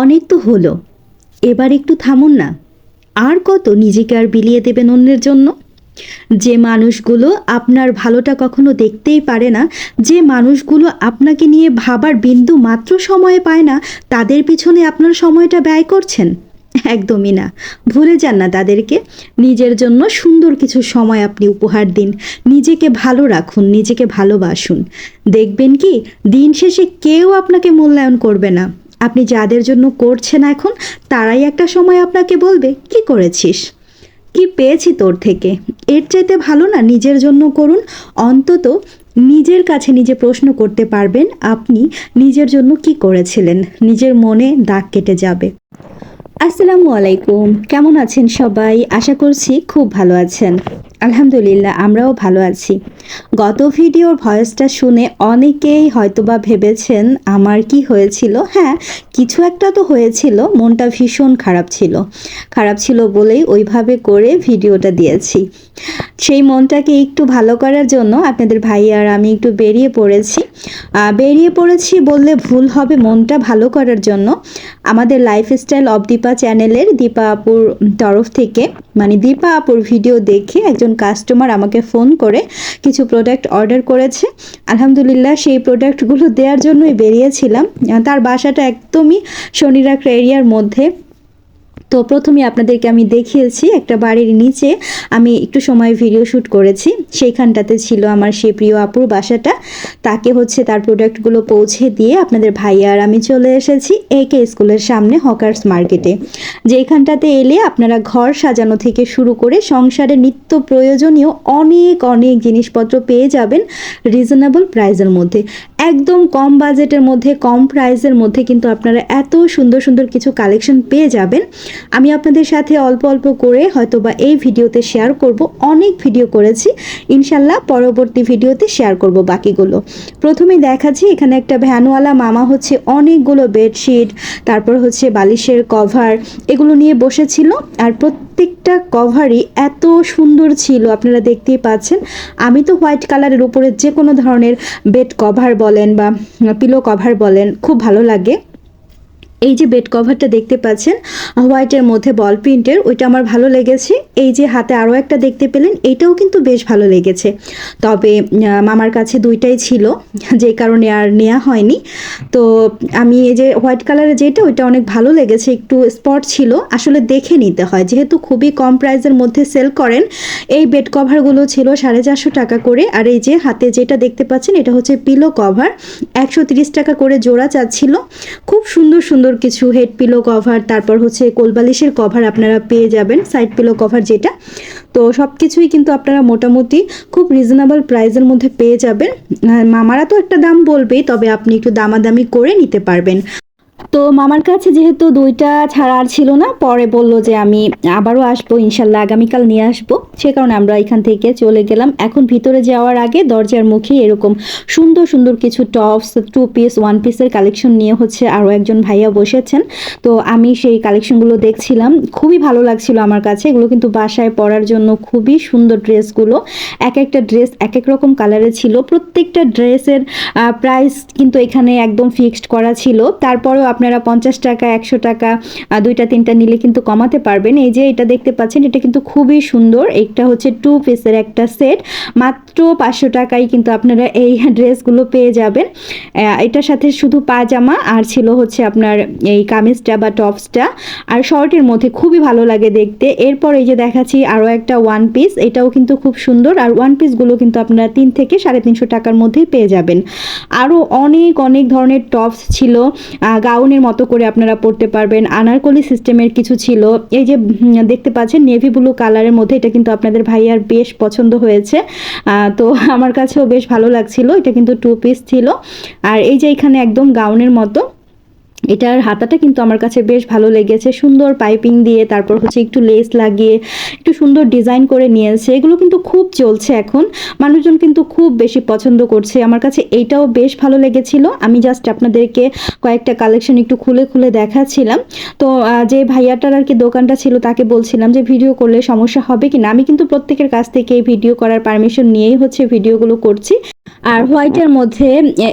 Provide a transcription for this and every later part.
অনেক তো হলো, এবার একটু থামুন না। আর কত নিজেকে আর বিলিয়ে দেবেন অন্যের জন্য? যে মানুষগুলো আপনার ভালোটা কখনো দেখতেই পারে না, যে মানুষগুলো আপনাকে নিয়ে ভাবার বিন্দু মাত্র সময় পায় না, তাদের পিছনে আপনার সময়টা ব্যয় করছেন? একদমই না। ভুলে যান না তাদেরকে। নিজের জন্য সুন্দর কিছু সময় আপনি উপহার দিন। নিজেকে ভালো রাখুন, নিজেকে ভালোবাসুন। দেখবেন কি, দিন শেষে কেউ আপনাকে মূল্যায়ন করবে না। আপনি যাদের জন্য করছেন এখন, তারাই একটা সময় আপনাকে বলবে, কি করেছিস, কি পেয়েছি তোর থেকে। এর চাইতে ভালো না নিজের জন্য করুন। অন্তত নিজের কাছে নিজে প্রশ্ন করতে পারবেন আপনি নিজের জন্য কি করেছিলেন। নিজের মনে দাগ কেটে যাবে। আসসালামু আলাইকুম, কেমন আছেন সবাই? আশা করছি খুব ভালো আছেন। আলহামদুলিল্লাহ, আমরাও ভালো আছি। গত ভিডিওর ভয়েসটা শুনে অনেকেই হয়তোবা ভেবেছেন আমার কি হয়েছিল। হ্যাঁ, কিছু একটা তো হয়েছিল। মনটা ভীষণ খারাপ ছিল। খারাপ ছিল বলেই ওইভাবে করে ভিডিওটা দিয়েছি। সেই মনটাকে একটু ভালো করার জন্য আপনাদের ভাই আর আমি একটু বেরিয়ে পড়েছি বললে ভুল হবে। মনটা ভালো করার জন্য আমাদের লাইফস্টাইল অব দীপা চ্যানেলের দীপা আপুর তরফ থেকে, মানে দীপা আপুর ভিডিও দেখে একজন কাস্টমার আমাকে ফোন করে কিছু প্রোডাক্ট অর্ডার করেছে। আলহামদুলিল্লাহ, সেই প্রোডাক্টগুলো দেওয়ার জন্যই বেরিয়েছিলাম। তার বাসাটা একদমই শনিরাখড়া এরিয়ার মধ্যে। তো প্রথমে আপনাদেরকে আমি দেখিয়েছি একটা বাড়ির নিচে আমি একটু সময় ভিডিও শ্যুট করেছি। সেইখানটাতে ছিল আমার সেই প্রিয় আপুর বাসাটা। তাকে তার প্রোডাক্টগুলো পৌঁছে দিয়ে আপনাদের ভাইয়া আর আমি চলে এসেছি একে স্কুলের সামনে হকার্স মার্কেটে, যেখানটাতে এলে আপনারা ঘর সাজানো থেকে শুরু করে সংসারে নিত্য প্রয়োজনীয় অনেক অনেক জিনিসপত্র পেয়ে যাবেন রিজনেবল প্রাইসের মধ্যে। একদম কম বাজেটের মধ্যে, কম প্রাইসের মধ্যে কিন্তু আপনারা এত সুন্দর সুন্দর কিছু কালেকশন পেয়ে যাবেন। আমি আপনাদের সাথে অল্প অল্প করে হয়তোবা এই ভিডিওতে শেয়ার করব। অনেক ভিডিও করেছি, ইনশাল্লাহ পরবর্তী ভিডিওতে শেয়ার করব বাকিগুলো। প্রথমেই দেখাচ্ছি, এখানে একটা ভ্যানওয়ালা মামা অনেকগুলো বেডশিট, তারপর বালিশের কভার, এগুলো নিয়ে বসেছিল। আর প্রত্যেকটা কভারই এত সুন্দর ছিল, আপনারা দেখতেই পাচ্ছেন। আমি তো হোয়াইট কালারের উপরে যে কোনো ধরনের বেড কভার বলেন বা পিলো কভার বলেন, খুব ভালো লাগে। এই যে বেড কভারটা দেখতে পাচ্ছেন হোয়াইটের মধ্যে বল প্রিন্টের, ওইটা আমার ভালো লেগেছে। এই যে হাতে আরও একটা দেখতে পেলেন, এইটাও কিন্তু বেশ ভালো লেগেছে। তবে মামার কাছে দুইটাই ছিল, যে কারণে আর নেওয়া হয়নি। তো আমি এই যে হোয়াইট কালারের যেটা, ওইটা অনেক ভালো লেগেছে। একটু স্পট ছিল, আসলে দেখে নিতে হয়, যেহেতু খুবই কম প্রাইসের মধ্যে সেল করেন। এই বেড কভারগুলো ছিল 450 টাকা করে। আর এই যে হাতে যেটা দেখতে পাচ্ছেন, এটা পিলো কভার, 130 টাকা করে জোড়া চাচ্ছিল। খুব সুন্দর সুন্দর কিছু হেড পিলো কভার, তারপর কোলবালিশের কভার আপনারা পেয়ে যাবেন, সাইড পিলো কভার যেটা। তো সব কিছুই কিন্তু আপনারা মোটামুটি খুব রিজনেবল প্রাইসের মধ্যে পেয়ে যাবেন। মামারা তো একটা দাম বলবেই, তবে আপনি একটু দামাদামি করে নিতে পারবেন। তো মামার কাছে যেহেতু দুইটা ছাড়া আর ছিল না, পরে বলল যে আমি আবারও আসবো, ইনশাল্লাহ আগামীকাল নিয়ে আসবো। সে কারণে আমরা এখান থেকে চলে গেলাম। এখন ভিতরে যাওয়ার আগে দরজার মুখে এরকম সুন্দর সুন্দর কিছু টপস, 2 পিস, 1 পিসের কালেকশন নিয়ে আরও একজন ভাইয়া বসেছেন। তো আমি সেই কালেকশনগুলো দেখছিলাম, খুবই ভালো লাগছিল আমার কাছে। এগুলো কিন্তু বাসায় পরার জন্য খুবই সুন্দর ড্রেসগুলো। এক একটা ড্রেস এক এক রকম কালারের ছিল। প্রত্যেকটা ড্রেসের প্রাইস কিন্তু এখানে একদম ফিক্সড করা ছিল। তারপরেও আপনারা 50 টাকা, 100 টাকা, 2টা 3টা নিলে কিন্তু কমাতে পারবেন। এই যে এটা দেখতে পাচ্ছেন, এটা কিন্তু খুবই সুন্দর। এটা 2 পিসের একটা সেট, মাত্র 500 টাকায় কিন্তু আপনারা এই ড্রেসগুলো পেয়ে যাবেন। এটার সাথে শুধু পাজামা আর ছিল আপনার এই কামিজটা বা টপসটা, আর শর্টের মধ্যে খুবই ভালো লাগে দেখতে। এরপর এই যে দেখাচ্ছি আরও একটা 1 পিস, এটাও কিন্তু খুব সুন্দর। আর 1 পিসগুলো কিন্তু আপনারা 3 থেকে 350 টাকার মধ্যেই পেয়ে যাবেন। আরও অনেক অনেক ধরনের টপস ছিল, গাউনের মতো করে আপনারা পরতে পারবেন। আনারকলি সিস্টেমের কিছু ছিল। এই যে দেখতে পাচ্ছেন নেভি ব্লু কালারের মধ্যে, এটা কিন্তু আপনাদের ভাইয়ার বেশ পছন্দ হয়েছে। তো আমার কাছেও বেশ ভালো লাগছিল। এটা কিন্তু 2 পিস ছিল। আর এই যে এখানে একদম গাউনের মতো, এটার হাতাটা কিন্তু আমার কাছে বেশ ভালো লেগেছে। সুন্দর পাইপিং দিয়ে, তারপর একটু লেস লাগিয়ে একটু সুন্দর ডিজাইন করে নিয়েছে। এগুলো কিন্তু খুব চলছে এখন, মানুষজন কিন্তু খুব বেশি পছন্দ করছে। আমার কাছে এইটাও বেশ ভালো লেগেছিল। আমি জাস্ট আপনাদেরকে কয়েকটা কালেকশন একটু খুলে খুলে দেখাচ্ছিলাম। তো যে ভাইয়াটার আর কি দোকানটা ছিল, তাকে বলছিলাম যে ভিডিও করলে সমস্যা হবে কিনা। আমি কিন্তু প্রত্যেকের কাছ থেকে এই ভিডিও করার পারমিশন নিয়েই ভিডিওগুলো করছি। আর হোয়াইটের মধ্যে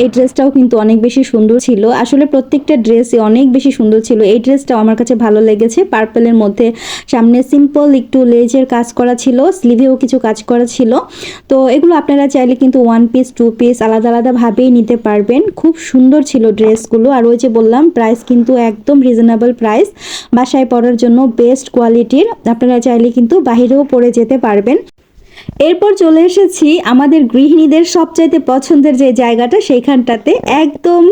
এই ড্রেসটাও কিন্তু অনেক বেশি সুন্দর ছিল। আসলে প্রত্যেকটা ড্রেসই অনেক বেশি সুন্দর ছিল। এই ড্রেসটাও আমার কাছে ভালো লেগেছে। পার্পলের মধ্যে সামনে সিম্পল একটু লেজের কাজ করা ছিল, স্লিভেও কিছু কাজ করা ছিল। তো এগুলো আপনারা চাইলে কিন্তু 1 পিস 2 পিস আলাদা আলাদাভাবেই নিতে পারবেন। খুব সুন্দর ছিল ড্রেসগুলো। আর ওই যে বললাম প্রাইস কিন্তু একদম রিজনেবল প্রাইস, বাসায় পরার জন্য বেস্ট কোয়ালিটির। আপনারা চাইলে কিন্তু বাহিরেও পরে যেতে পারবেন। এরপর চলে এসেছি আমাদের গৃহিণীদের সবচাইতে পছন্দের যে জায়গাটা, সেইখানটাতে একদম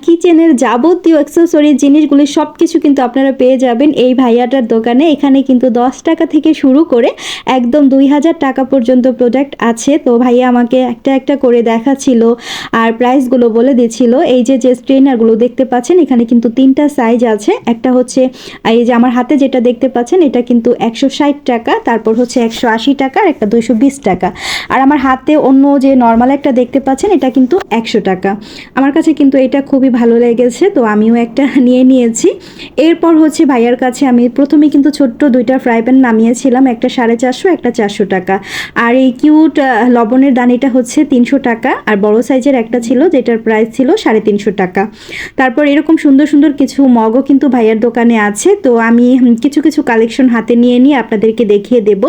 কিচেনের যাবতীয় অ্যাক্সেসরি জিনিসগুলি সব কিছু কিন্তু আপনারা পেয়ে যাবেন এই ভাইয়াটার দোকানে। এখানে কিন্তু 10 টাকা থেকে শুরু করে একদম 2000 টাকা পর্যন্ত প্রোডাক্ট আছে। তো ভাইয়া আমাকে একটা একটা করে দেখাচ্ছিল আর প্রাইসগুলো বলে দিচ্ছিল। এই যে স্ট্রেনারগুলো দেখতে পাচ্ছেন, এখানে কিন্তু 3টা সাইজ আছে। একটা হচ্ছে এই যে আমার হাতে যেটা দেখতে পাচ্ছেন, এটা কিন্তু 160 টাকা, তারপর হচ্ছে 180 টাকা, আর একটা 220 টাকা। আর আমার হাতে অন্য যে নর্মাল একটা দেখতে পাচ্ছেন, এটা কিন্তু 100 টাকা। আমার কাছে কিন্তু এটা খুবই ভালো লেগেছে, তো আমিও একটা নিয়ে নিয়েছি। এরপর হচ্ছে ভাইয়ার কাছে আমি প্রথমে কিন্তু ছোট্ট 2টা ফ্রাই প্যান নামিয়েছিলাম, একটা 450, একটা 400 টাকা। আর এই কিউট লবণের দানিটা হচ্ছে 300 টাকা, আর বড় সাইজের একটা ছিল যেটার প্রাইস ছিল 350 টাকা। তারপর এরকম সুন্দর সুন্দর কিছু মগও কিন্তু ভাইয়ার দোকানে আছে। তো আমি কিছু কিছু কালেকশন হাতে নিয়ে নিয়ে আপনাদেরকে দেখিয়ে দেব।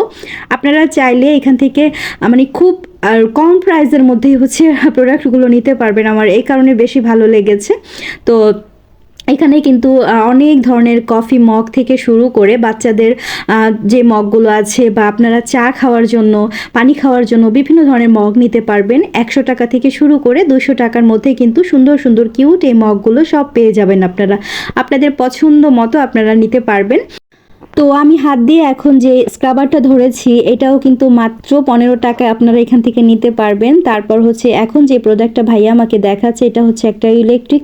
আপনারা চাইলে এখান থেকে মানে খুব আর কম প্রাইসের মধ্যেই হচ্ছে প্রোডাক্টগুলো নিতে পারবেন। আমার এই কারণে বেশি ভালো লেগেছে। তো এখানে কিন্তু অনেক ধরনের কফি মগ থেকে শুরু করে বাচ্চাদের যে মগগুলো আছে, বা আপনারা চা খাওয়ার জন্য, পানি খাওয়ার জন্য বিভিন্ন ধরনের মগ নিতে পারবেন। 100 টাকা থেকে শুরু করে 200 টাকার মধ্যে কিন্তু সুন্দর সুন্দর কিউট এই মগগুলো সব পেয়ে যাবেন আপনারা। আপনাদের পছন্দ মতো আপনারা নিতে পারবেন। তো আমি হাত দিয়ে এখন যে স্ক্রাবারটা ধরেছি, এটাও কিন্তু মাত্র 15 টাকায় আপনারা এখান থেকে নিতে পারবেন। তারপর হচ্ছে এখন যে প্রোডাক্টটা ভাইয়া আমাকে দেখাচ্ছে, এটা হচ্ছে একটা ইলেকট্রিক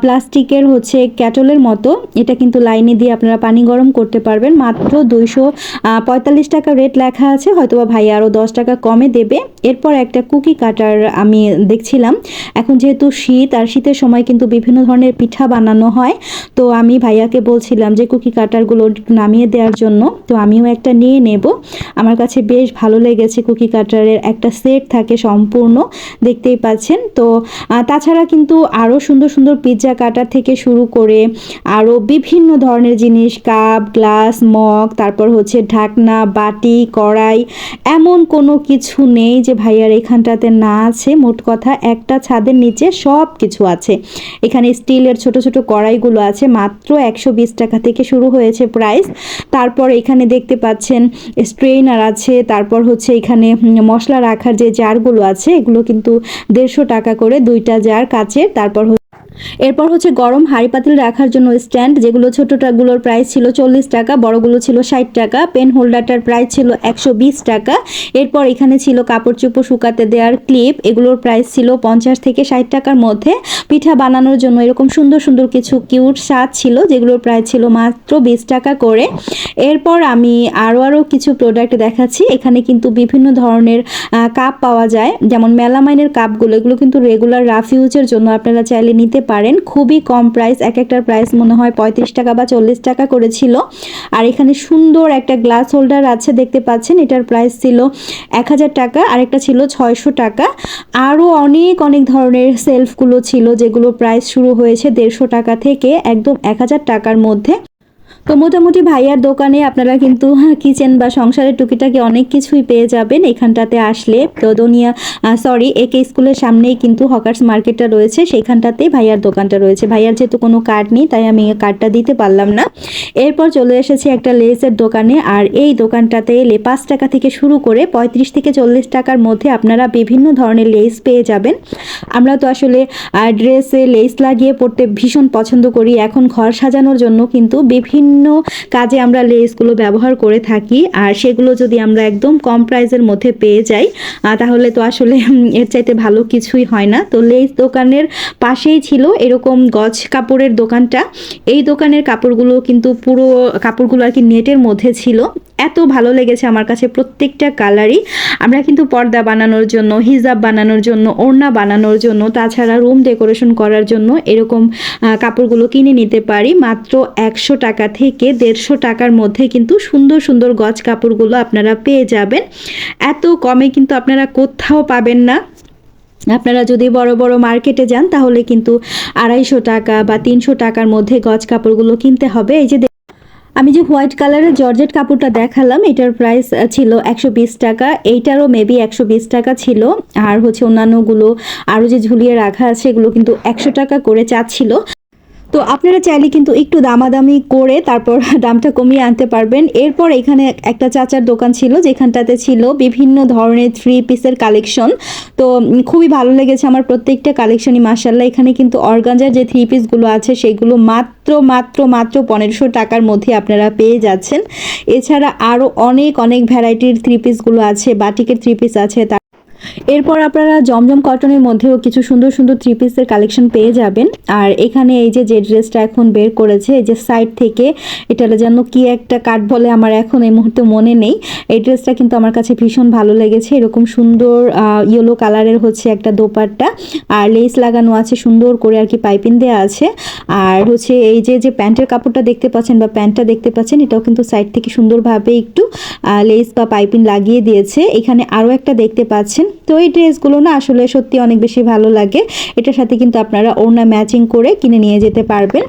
প্লাস্টিকের হচ্ছে ক্যাটলের মতো। এটা কিন্তু লাইনে দিয়ে আপনারা পানি গরম করতে পারবেন। মাত্র 245 টাকা রেট লেখা আছে, হয়তোবা ভাইয়া আরও 10 টাকা কমে দেবে। এরপর একটা কুকি কাটার আমি দেখছিলাম। এখন যেহেতু শীত, আর শীতের সময় কিন্তু বিভিন্ন ধরনের পিঠা বানানো হয়, তো আমি ভাইয়াকে বলছিলাম যে কুকি কাটারগুলো নামিয়ে দেওয়ার জন্য। তো আমিও একটা নিয়ে নেব। আমার কাছে বেশ ভালো লেগেছে। কুকি কাটারের একটা সেট থাকে সম্পূর্ণ, দেখতেই পাচ্ছেন। তো তাছাড়া কিন্তু আরও সুন্দর সুন্দর পিৎজা কাটার থেকে শুরু করে আরও বিভিন্ন ধরনের জিনিস, কাপ, গ্লাস, মগ, তারপর হচ্ছে ঢাকনা, বাটি, কড়াই, এমন কোনো কিছু নেই যে ভাইয়ার এখানটাতে না আছে। মোট কথা একটা ছাদের নিচে সব কিছু আছে। এখানে স্টিলের ছোট ছোট কড়াইগুলো আছে, মাত্র 120 টাকা থেকে শুরু হয়েছে প্রাইস। তারপর এখানে দেখতে পাচ্ছেন স্ট্রেনার আছে। তারপর হচ্ছে এখানে মশলা রাখার যে জারগুলো আছে, এগুলো কিন্তু 150 টাকা করে 2টা জার কাচের। এরপর হচ্ছে গরম হাঁড়ি পাতিল রাখার জন্য স্ট্যান্ড, যেগুলো ছোটোটাগুলোর প্রাইস ছিল 40 টাকা, বড়গুলো ছিল 60 টাকা। পেন হোল্ডারটার প্রাইস ছিল 120 টাকা। এরপর এখানে ছিল কাপড় চোপড় শুকাতে দেওয়ার ক্লিপ, এগুলোর প্রাইস ছিল 50 থেকে 60 টাকার মধ্যে। পিঠা বানানোর জন্য এরকম সুন্দর সুন্দর কিছু কিউট সাজ ছিল, যেগুলোর প্রাইস ছিল মাত্র 20 টাকা করে। এরপর আমি আরও কিছু প্রোডাক্ট দেখাচ্ছি। এখানে কিন্তু বিভিন্ন ধরনের কাপ পাওয়া যায়, যেমন মেলামাইনের কাপগুলো, এগুলো কিন্তু রেগুলার রাফ ইউজের জন্য আপনারা চাইলে নিতে পারেন। খুবই কম প্রাইস, এক একটার প্রাইস মনে হয় 35 টাকা বা 40 টাকা করেছিল। আর এখানে সুন্দর একটা গ্লাস হোল্ডার আছে, দেখতে পাচ্ছেন, এটার প্রাইস ছিল 1000 টাকা, আরেকটা ছিল 600 টাকা। আরও অনেক অনেক ধরনের সেলফগুলো ছিল, যেগুলো প্রাইস শুরু হয়েছে 150 টাকা থেকে একদম 1000 টাকার মধ্যে। তো মোটামুটি ভাইয়ার দোকানে আপনারা কিন্তু কিচেন বা সংসারের টুকিটাকি অনেক কিছুই পেয়ে যাবেন এখানটাতে আসলে। তো একে স্কুলের সামনেই কিন্তু হকার্স মার্কেটটা রয়েছে, সেইখানটাতেই ভাইয়ার দোকানটা রয়েছে। ভাইয়ার যেহেতু কোনো কার্ড নেই, তাই আমি কার্ডটা দিতে পারলাম না। এরপর চলে এসেছি একটা লেসের দোকানে, আর এই দোকানটাতে 5 টাকা থেকে শুরু করে 35 থেকে 40 টাকার মধ্যে আপনারা বিভিন্ন ধরনের লেস পেয়ে যাবেন। আমরা তো আসলে ড্রেসে লেস লাগিয়ে পড়তে ভীষণ পছন্দ করি। এখন ঘর সাজানোর জন্য কিন্তু বিভিন্ন কাজে আমরা লেসগুলো ব্যবহার করে থাকি, আর সেগুলো যদি আমরা একদম কম প্রাইসের মধ্যে পেয়ে যাই, তাহলে তো আসলে এর চাইতে ভালো কিছুই হয় না। তো লেস দোকানের পাশেই ছিল এরকম গজ কাপড়ের দোকানটা। এই দোকানের কাপড়গুলো কিন্তু পুরো কাপড়গুলো আর কি নেটের মধ্যে ছিল। এত ভালো লেগেছে আমার কাছে প্রত্যেকটা কালারই। আমরা কিন্তু পর্দা বানানোর জন্য, হিজাব বানানোর জন্য, ওড়না বানানোর জন্য, তাছাড়া রুম ডেকোরেশন করার জন্য এরকম কাপড়গুলো কিনে নিতে পারি। মাত্র 100 টাকা থেকে 150 টাকার মধ্যে কিন্তু সুন্দর সুন্দর গজ কাপড়গুলো আপনারা পেয়ে যাবেন। এত কমে কিন্তু আপনারা কোথাও পাবেন না। আপনারা যদি বড় বড় মার্কেটে যান তাহলে কিন্তু 250 টাকা বা 300 টাকার মধ্যে গজ কাপড়গুলো কিনতে হবে। এই যে আমি যে হোয়াইট কালারের জর্জেট কাপড়টা দেখালাম এটার প্রাইস ছিল 120 টাকা, এইটারও মেবি 120 টাকা ছিল। আর হচ্ছে অন্যান্যগুলো আরও যে ঝুলিয়ে রাখা আছে এগুলো কিন্তু 100 টাকা করে চাচ্ছিল। তো আপনারা চাইলে কিন্তু একটু দামাদামি করে তারপর দামটা কমিয়ে আনতে পারবেন। এরপর এখানে একটা চাচার দোকান ছিল যেখানটাতে ছিল বিভিন্ন ধরনের 3 পিসের কালেকশন। তো খুবই ভালো লেগেছে আমার প্রত্যেকটা কালেকশনই মাশাআল্লাহ। এখানে কিন্তু অর্গানজার যে 3 পিসগুলো আছে সেগুলো মাত্র 1500 টাকার মধ্যে আপনারা পেয়ে যাচ্ছেন। এছাড়া আরও অনেক অনেক ভ্যারাইটির 3 পিসগুলো আছে, বাটিকের 3 পিস আছে। এরপর আপনারা জমজম কটনের মধ্যেও কিছু সুন্দর সুন্দর 3 পিসের কালেকশন পেয়ে যাবেন। আর এখানে এই যে ড্রেসটা এখন বের করেছে এই যে সাইড থেকে, এটা যেন কি একটা কাট বলে আমার এখন এই মুহূর্তে মনে নেই। এই ড্রেসটা কিন্তু আমার কাছে ভীষণ ভালো লেগেছে। এরকম সুন্দর ইয়েলো কালারের হচ্ছে একটা দোপাট্টা আর লেস লাগানো আছে সুন্দর করে আর কি, পাইপিং দেওয়া আছে। আর হচ্ছে এই যে প্যান্টের কাপড়টা দেখতে পাচ্ছেন বা প্যান্টটা দেখতে পাচ্ছেন এটাও কিন্তু সাইড থেকে সুন্দরভাবে একটু লেস বা পাইপিং লাগিয়ে দিয়েছে। এখানে আরও একটা দেখতে পাচ্ছেন। তো এই ড্রেসগুলো না আসলে সত্যি অনেক বেশি ভালো লাগে। এটার সাথে কিন্তু আপনারা ওড়না ম্যাচিং করে কিনে নিয়ে যেতে পারবেন।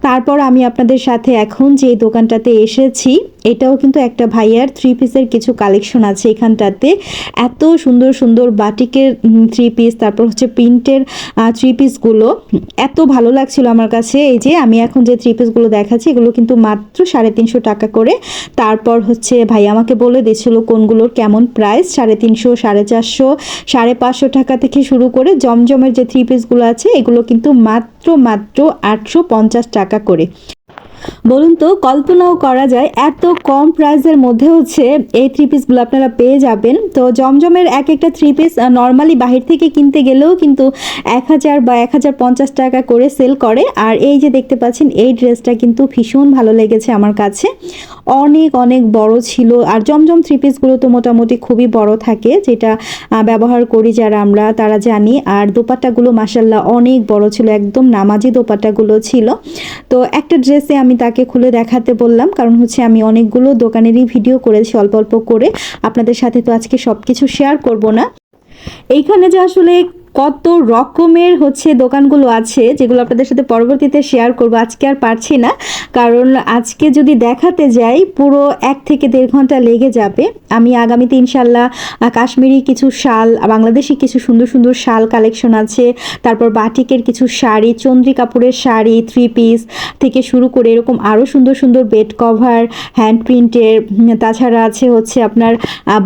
তারপর আমি আপনাদের সাথে এখন যে দোকানটাতে এসেছি এটাও কিন্তু একটা ভাইয়ার 3 পিসের কিছু কালেকশন আছে এখানটাতে। এত সুন্দর সুন্দর বাটিকের 3 পিস, তারপর হচ্ছে প্রিন্টের 3 পিসগুলো এত ভালো লাগছিল আমার কাছে। এই যে আমি এখন যে 3 পিসগুলো দেখাচ্ছি এগুলো কিন্তু মাত্র 350 টাকা করে। তারপর হচ্ছে ভাই আমাকে বলে দিয়েছিল কোনগুলোর কেমন প্রাইস, 350, 450, 550 টাকা থেকে শুরু করে জমজমের যে 3 পিসগুলো আছে এগুলো কিন্তু মাত্র 850 টাকা করে। বলুন তো কল্পনাও করা যায় এত কম প্রাইসের মধ্যে হচ্ছে এই 3 পিসগুলো আপনারা পেয়ে যাবেন। তো জমজমের এক একটা 3 পিস নর্মালি বাহির থেকে কিনতে গেলেও কিন্তু 1000 বা 1050 টাকা করে সেল করে। আর এই যে দেখতে পাচ্ছেন এই ড্রেসটা কিন্তু ভীষণ ভালো লেগেছে আমার কাছে, অনেক অনেক বড় ছিল। আর জমজম 3 পিসগুলো তো মোটামুটি খুবই বড় থাকে, যেটা ব্যবহার করি যারা আমরা তারা জানি। আর দোপাট্টাগুলো মাশাআল্লাহ অনেক বড় ছিল, একদম নামাজি দোপাট্টাগুলো ছিল। তো একটা ড্রেসে আমি তাকে খুলে দেখাতে বললাম, কারণ হচ্ছে আমি অনেকগুলো দোকানেরই ভিডিও করেছি অল্প অল্প করে, আপনাদের সাথে তো আজকে সব কিছু শেয়ার করব না। এইখানে যে আসলে কত রকমের হচ্ছে দোকানগুলো আছে যেগুলো আপনাদের সাথে পরবর্তীতে শেয়ার করব, আজকে আর পারছি না, কারণ আজকে যদি দেখাতে যাই পুরো 1 থেকে 1.5 ঘন্টা লেগে যাবে। আমি আগামীতে ইনশাল্লাহ কাশ্মীরি কিছু শাল, বাংলাদেশি কিছু সুন্দর সুন্দর শাল কালেকশন আছে, তারপর বাটিকের কিছু শাড়ি, চন্দ্রি কাপড়ের শাড়ি 3 পিস থেকে শুরু করে এরকম আরও সুন্দর সুন্দর বেড কভার হ্যান্ড প্রিন্টের, তাছাড়া আছে হচ্ছে আপনার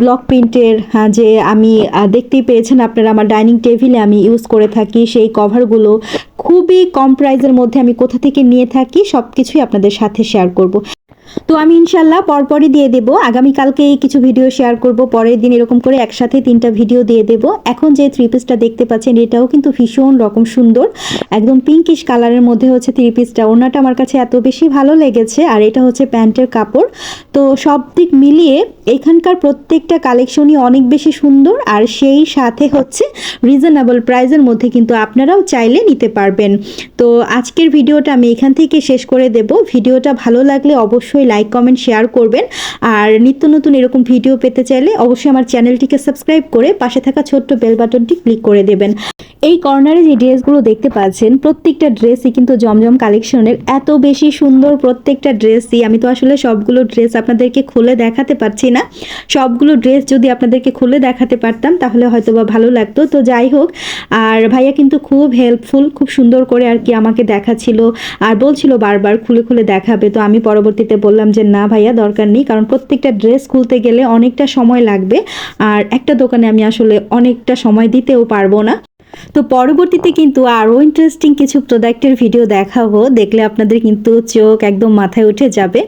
ব্লক প্রিন্টের, যে আমি দেখতেই পেয়েছেন আপনারা আমার ডাইনিং টেবিলে আমি ইউজ করে থাকি সেই কভারগুলো খুবই কম প্রাইসের মধ্যে আমি কোথা থেকে নিয়ে থাকি সব কিছুই আপনাদের সাথে শেয়ার করব। তো আমি ইনশাল্লাহ পরপরই দিয়ে দেবো, আগামীকালকে কিছু ভিডিও শেয়ার করব, পরের দিন এরকম করে একসাথে 3টা ভিডিও দিয়ে দেব। এখন যে 3 পিসটা দেখতে পাচ্ছেন এটাও কিন্তু ভীষণ রকম সুন্দর, একদম পিঙ্কিশ কালারের মধ্যে হচ্ছে 3 পিসটা। ওড়নাটা আমার কাছে এত বেশি ভালো লেগেছে, আর এটা হচ্ছে প্যান্টের কাপড়। তো সব দিক মিলিয়ে এখানকার প্রত্যেকটা কালেকশনই অনেক বেশি সুন্দর, আর সেই সাথে হচ্ছে রিজনেবল প্রাইসের মধ্যে কিন্তু আপনারাও চাইলে নিতে পারবেন। তো আজকের ভিডিওটা আমি এখান থেকে শেষ করে দেব। ভিডিওটা ভালো লাগলে অবশ্যই লাইক কমেন্ট শেয়ার করবেন, আর নিত্য নতুন এরকম ভিডিও পেতে চাইলে অবশ্যই আমার চ্যানেলটিকে সাবস্ক্রাইব করে পাশে থাকা ছোট্ট বেল বাটনটি ক্লিক করে দেবেন। এই কর্নারে যে ড্রেসগুলো দেখতে পাচ্ছেন প্রত্যেকটা ড্রেসই কিন্তু জমজম কালেকশনের, এত বেশি সুন্দর প্রত্যেকটা ড্রেসই। আমি তো আসলে সবগুলো ড্রেস আপনাদেরকে খুলে দেখাতে পারছি না, সবগুলো ড্রেস যদি আপনাদেরকে খুলে দেখাতে পারতাম তাহলে হয়তো বা ভালো লাগতো। তো যাই হোক, আর ভাইয়া কিন্তু খুব হেল্পফুল, খুব সুন্দর করে আর কি আমাকে দেখাচ্ছিল আর বলছিল বারবার খুলে খুলে দেখাবে। তো আমি পরবর্তীতে বললাম যে না ভাইয়া দরকার নেই, কারণ প্রত্যেকটা ড্রেস খুলতে গেলে অনেকটা সময় লাগবে, আর একটা দোকানে আমি আসলে অনেকটা সময় দিতেও পারবো না। তো পরবর্তীতে কিন্তু আরও ইন্টারেস্টিং কিছু প্রোডাক্টের ভিডিও দেখাবো, দেখলে আপনাদের কিন্তু চোখ একদম মাথায় উঠে যাবে।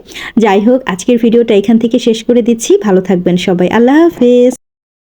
যাই হোক, আজকের ভিডিওটা এখান থেকে শেষ করে দিচ্ছি। ভালো থাকবেন সবাই, আল্লাহ হাফেজ।